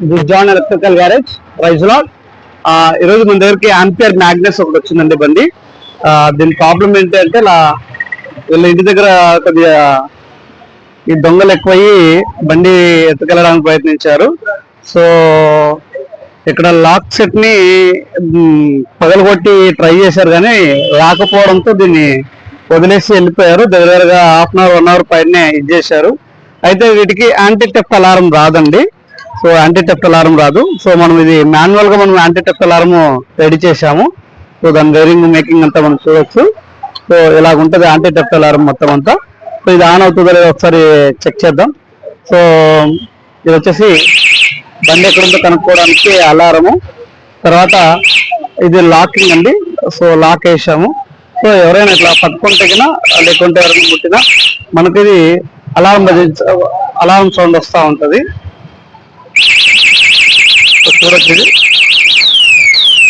This John electrical garage prize lot. ఈరోజు మన దగ్గరికి ఆంపియర్ మ్యాగ్నెస్ ఒకటి వచ్చిందండి బండి. దీని ప్రాబ్లం ఏంటి అంటే వీళ్ళ ఇంటి దగ్గర కొద్దిగా ఈ దొంగలు ఎక్కువయ్యి బండి ఎత్తుకెళ్ళడానికి ప్రయత్నించారు. సో ఇక్కడ లాక్ సెట్ ని పగలగొట్టి ట్రై చేశారు కానీ రాకపోవడంతో దీన్ని వదిలేసి వెళ్ళిపోయారు. దగ్గరగా హాఫ్ అన్ అవర్ 1 అవర్ పైనే ఇది చేశారు. అయితే వీటికి యాంటీ థెఫ్ట్ అలారం రాదండి. సో యాంటీ థెఫ్ట్ అలారం రాదు. సో మనం ఇది మాన్యువల్ గా మనం యాంటీ థెఫ్ట్ అలారం రెడీ చేసాము. సో దాని వైరింగ్ మేకింగ్ అంతా మనం చూడొచ్చు. సో ఇలాగ ఉంటుంది యాంటీ థెఫ్ట్ అలారం మొత్తం అంతా. సో ఇది ఆన్ అవుతుందో లేదో ఒకసారి చెక్ చేద్దాం. సో ఇది వచ్చేసి బండి ఎక్కడుందో కనుక్కోవడానికి అలారము. తర్వాత ఇది లాకింగ్ అండి. సో లాక్ వేసాము. సో ఎవరైనా ఇట్లా పట్టుకుంటే కినా లేకుంటే ఎవరైనా ముట్టినా మనకి ఇది అలారం సౌండ్ వస్తూ ఉంటుంది. చూడొచ్చు, ఇది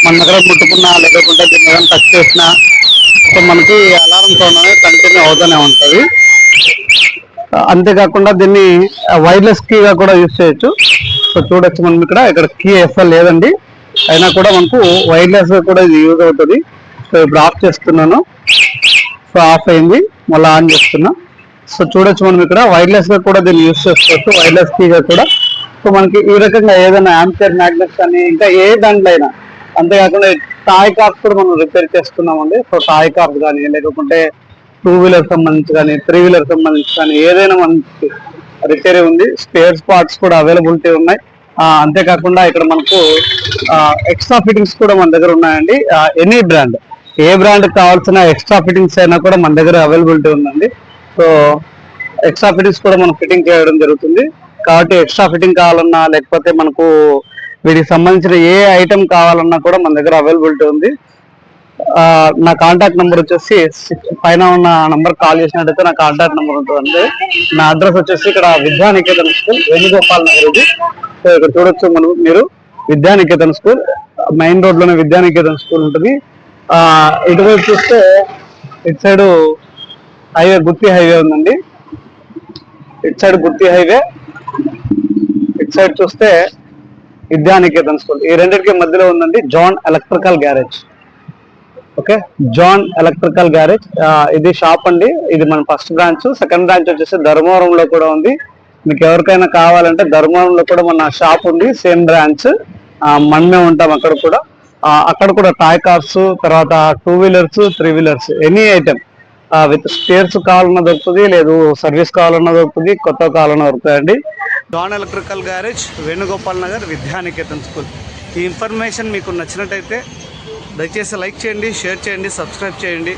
మన దగ్గర ముట్టుకున్నా లేకుంటే దీన్ని ఏదైనా టచ్ చేసినా సో మనకి అలారం సౌండ్ అనేది కంటిన్యూ అవుతూనే ఉంటుంది. అంతేకాకుండా దీన్ని వైర్లెస్ కీగా కూడా యూజ్ చేయొచ్చు. సో చూడొచ్చు మనం ఇక్కడ కీ ఎస్ఎల్ లేదండి, అయినా కూడా మనకు వైర్లెస్ గా కూడా ఇది యూజ్ అవుతుంది. సో ఇప్పుడు ఆఫ్ చేస్తున్నాను. సో ఆఫ్ అయింది, మళ్ళీ ఆన్ చేస్తున్నా. సో చూడొచ్చు మనం ఇక్కడ వైర్లెస్ గా కూడా దీన్ని యూజ్ చేసుకోవచ్చు, వైర్లెస్ కీగా కూడా. సో మనకి ఈ రకంగా ఏదైనా ఆంపియర్ మ్యాగ్నెట్స్ కానీ ఇంకా ఏ దాంట్లో అయినా, అంతేకాకుండా టాయ్ కార్స్ కూడా మనం రిపేర్ చేస్తున్నామండి. సో టాయ్ కార్స్ కానీ లేకపోతే 2 వీలర్ సంబంధించి కానీ 3 వీలర్ సంబంధించి కానీ ఏదైనా మనకి రిపేర్ ఉంది. స్పేర్ పార్ట్స్ కూడా అవైలబిలిటీ ఉన్నాయి. అంతేకాకుండా ఇక్కడ మనకు ఎక్స్ట్రా ఫిట్టింగ్స్ కూడా మన దగ్గర ఉన్నాయండి. ఎనీ బ్రాండ్, ఏ బ్రాండ్ కావాల్సిన ఎక్స్ట్రా ఫిట్టింగ్స్ అయినా కూడా మన దగ్గర అవైలబిలిటీ ఉందండి. సో ఎక్స్ట్రా ఫిట్టింగ్స్ కూడా మనం ఫిట్టింగ్ చేయడం జరుగుతుంది. కాబట్టి ఎక్స్ట్రా ఫిట్టింగ్ కావాలన్నా లేకపోతే మనకు వీటికి సంబంధించిన ఏ ఐటమ్ కావాలన్నా కూడా మన దగ్గర అవైలబిలిటీ ఉంది. నా కాంటాక్ట్ నెంబర్ వచ్చేసి పైన ఉన్న నంబర్ కాల్ చేసినట్టయితే నా కాంటాక్ట్ నెంబర్ ఉంటుంది. నా అడ్రస్ వచ్చేసి ఇక్కడ విద్యానికేతన్ స్కూల్, వేణుగోపాల్ నగర్ ఇది. సో ఇక్కడ చూడొచ్చు మీరు విద్యానికేతన్ స్కూల్, మెయిన్ రోడ్ లోనే విద్యానికేతన్ స్కూల్ ఉంటుంది. ఇటువైపు చూస్తే ఇటు సైడ్ హైవే, గుత్తి హైవే ఉందండి. ఇటు సైడ్ గుత్తి హైవే, ఇటు సైడ్ చూస్తే విద్యానికేతన్ స్కూల్. ఈ రెండింటికి మధ్యలో ఉందండి John electrical garage. Okay, John electrical garage ఇది షాప్ అండి. ఇది మన ఫస్ట్ బ్రాంచ్. సెకండ్ బ్రాంచ్ వచ్చేసి ధర్మవరంలో కూడా ఉంది. మీకు ఎవరికైనా కావాలంటే ధర్మవరంలో కూడా మన షాప్ ఉంది, సేమ్ బ్రాంచ్. మనమే ఉంటాం అక్కడ కూడా. అక్కడ కూడా టాయ్ కార్స్, తర్వాత 2 wheelers 3 wheelers any item with spares కావాలన్నా దొరుకుతుంది, లేదు సర్వీస్ కావాలన్నా దొరుకుతుంది, కొత్త కావాలన్నా దొరుకుతాయండి. John electrical garage, Venugopal Nagar, Vidyanikethan school. ఈ ఇన్ఫర్మేషన్ మీకు నచ్చినట్టయితే దయచేసి లైక్ చేయండి, షేర్ చేయండి, సబ్స్క్రైబ్ చేయండి.